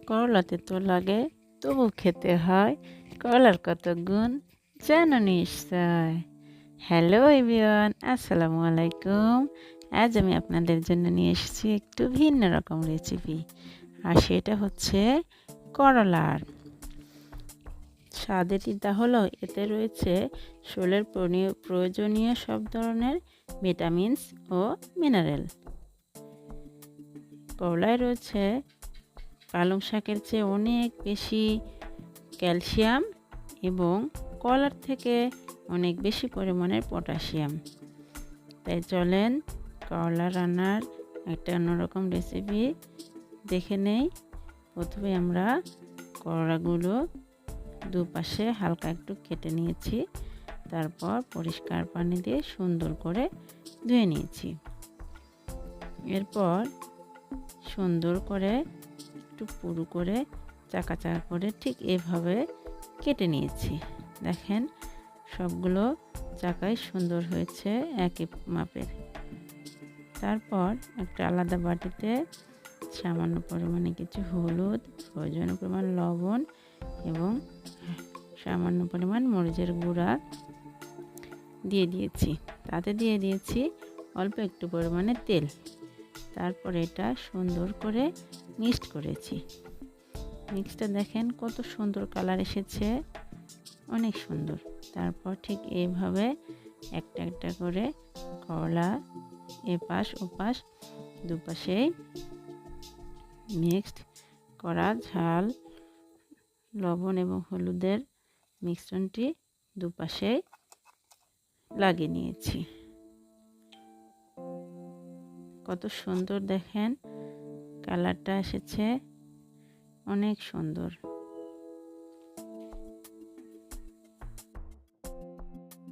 করলাতে তো লাগে, তবু খেতে হয়। করলার কত গুণ জানো নিশ্চয়। হ্যালো এভরিওয়ান, আসসালামু আলাইকুম। আজ আমি আপনাদের জন্য নিয়ে এসেছি একটু ভিন্ন রকম রেসিপি, আর সেটা হচ্ছে করলার। স্বাদেরটা হলো এতে রয়েছে শরীরের প্রয়োজনীয় সব ধরনের ভিটামিনস ও মিনারেল। করলায় রয়েছে পালং শাকের চেয়ে অনেক বেশি ক্যালসিয়াম এবং কলার থেকে অনেক বেশি পরিমাণের পটাশিয়াম। তাই চলেন করলা রান্নার একটা অন্যরকম রেসিপি দেখে নেই। প্রথমে আমরা করলাগুলো দুপাশে হালকা একটু কেটে নিয়েছি, তারপর পরিষ্কার পানি দিয়ে সুন্দর করে ধুয়ে নিয়েছি। এরপর সুন্দর করে একটু পুরু করে চাকা চাকা করে ঠিক এভাবে কেটে নিয়েছি। দেখেন সবগুলো চাকাই সুন্দর হয়েছে একই মাপের। তারপর একটা আলাদা বাটিতে সামান্য পরিমাণে কিছু হলুদ, প্রয়োজনীয় পরিমাণ লবণ এবং সামান্য পরিমাণ মরিচের গুঁড়া দিয়ে দিয়েছি। তাতে দিয়ে দিয়েছি অল্প একটু পরিমাণে তেল। তারপর এটা সুন্দর করে মিক্সড করেছি। মিক্সটা দেখেন কত সুন্দর কালার এসেছে, অনেক সুন্দর। তারপর ঠিক এইভাবে একটা একটা করে করলা এপাশ ওপাশ দুপাশেই মিক্সড করা ঝাল, লবণ এবং হলুদের মিশ্রণটি দুপাশে লাগিয়ে নিয়েছি। কত সুন্দর দেখেন কালারটা এসেছে, অনেক সুন্দর।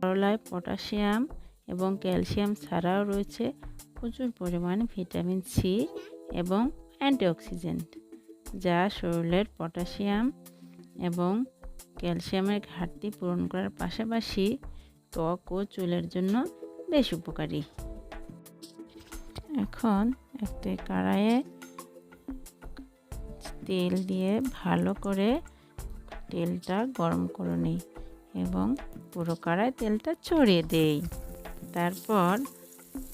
করলায় পটাশিয়াম এবং ক্যালসিয়াম ছাড়াও রয়েছে প্রচুর পরিমাণ ভিটামিন সি এবং অ্যান্টিঅক্সিডেন্ট, যা শরীরের পটাশিয়াম এবং ক্যালসিয়ামের ঘাটতি পূরণ করার পাশাপাশি ত্বক ও চুলের জন্য বেশ উপকারী। এখন একটা কড়াইয়ে তেল দিয়ে ভালো করে তেলটা গরম করে নিই এবং পুরো কড়াই তেলটা ছড়িয়ে দেই। তারপর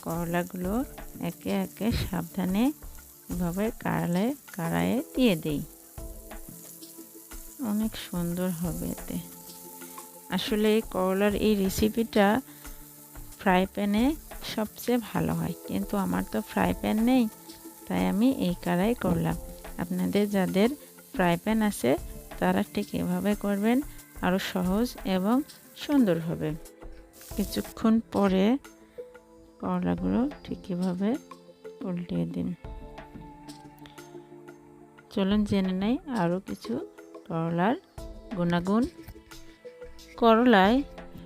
করলাগুলো একে একে সাবধানে এভাবে কড়াইয়ে দিয়ে দেই। অনেক সুন্দর হবে এতে। আসলে এই করলার এই রেসিপিটা ফ্রাই প্যানে সবচেয়ে ভালো হয়, কিন্তু আমার তো ফ্রাই প্যান নেই, তাই আমি এই কড়াই করলাম। আপনাদের যাদের ফ্রাই প্যান আছে তারা ঠিক এভাবে করবেন, আরও সহজ এবং সুন্দর হবে। কিছুক্ষণ পরে করলাগুলো ঠিক এভাবে উল্টিয়ে দিন। চলুন জেনে নেই আরও কিছু করলার গুণাগুণ। করলায়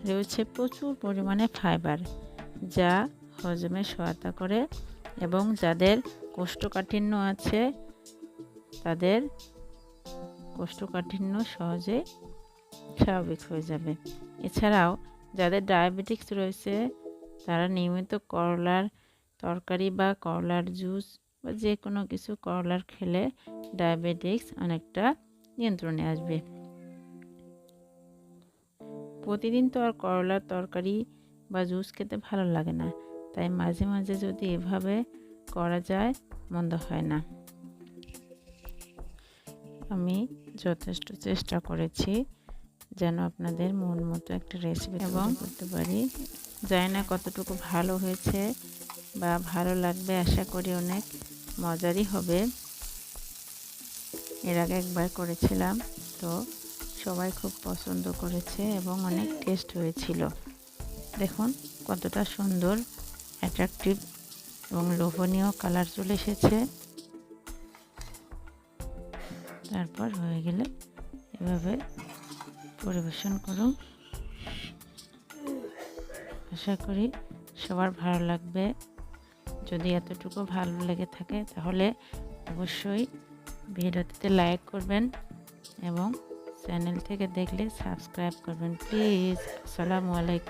রয়েছে প্রচুর পরিমাণে ফাইবার, যা হজমে সহায়তা করে এবং যাদের কোষ্ঠকাঠিন্য আছে তাদের কোষ্ঠকাঠিন্য সহজে স্বাভাবিক হয়ে যাবে। এছাড়াও যাদের ডায়াবেটিক্স রয়েছে তারা নিয়মিত করলার তরকারি বা করলার জুস বা যে কোনো কিছু করলার খেলে ডায়াবেটিক্স অনেকটা নিয়ন্ত্রণে আসবে। প্রতিদিন তো আর করলার তরকারি বা জুস খেতে ভালো লাগে না, তাই মাঝে মাঝে যদি এভাবে করা যায় মন্দ হয় না। আমি যথেষ্ট চেষ্টা করেছি যেন আপনাদের মন মতো একটা রেসিপি এবং করতে পারি। জানি না কতটুকু ভালো হয়েছে বা ভালো লাগবে, আশা করি অনেক মজারই হবে। এর আগে একবার করেছিলাম, তো সবাই খুব পছন্দ করেছে এবং অনেক টেস্ট হয়েছিল। দেখুন কতটা সুন্দর অ্যাট্রাকটিভ এবং লোভনীয় কালার চলে এসেছে। তারপর হয়ে গেলে এভাবে পরিবেশন করুন। আশা করি সবার ভালো লাগবে। যদি এতটুকু ভালো লেগে থাকে তাহলে অবশ্যই ভিডিওটিতে লাইক করবেন এবং চ্যানেল থেকে দেখলে সাবস্ক্রাইব করবেন প্লিজ। আসসালামু আলাইকুম।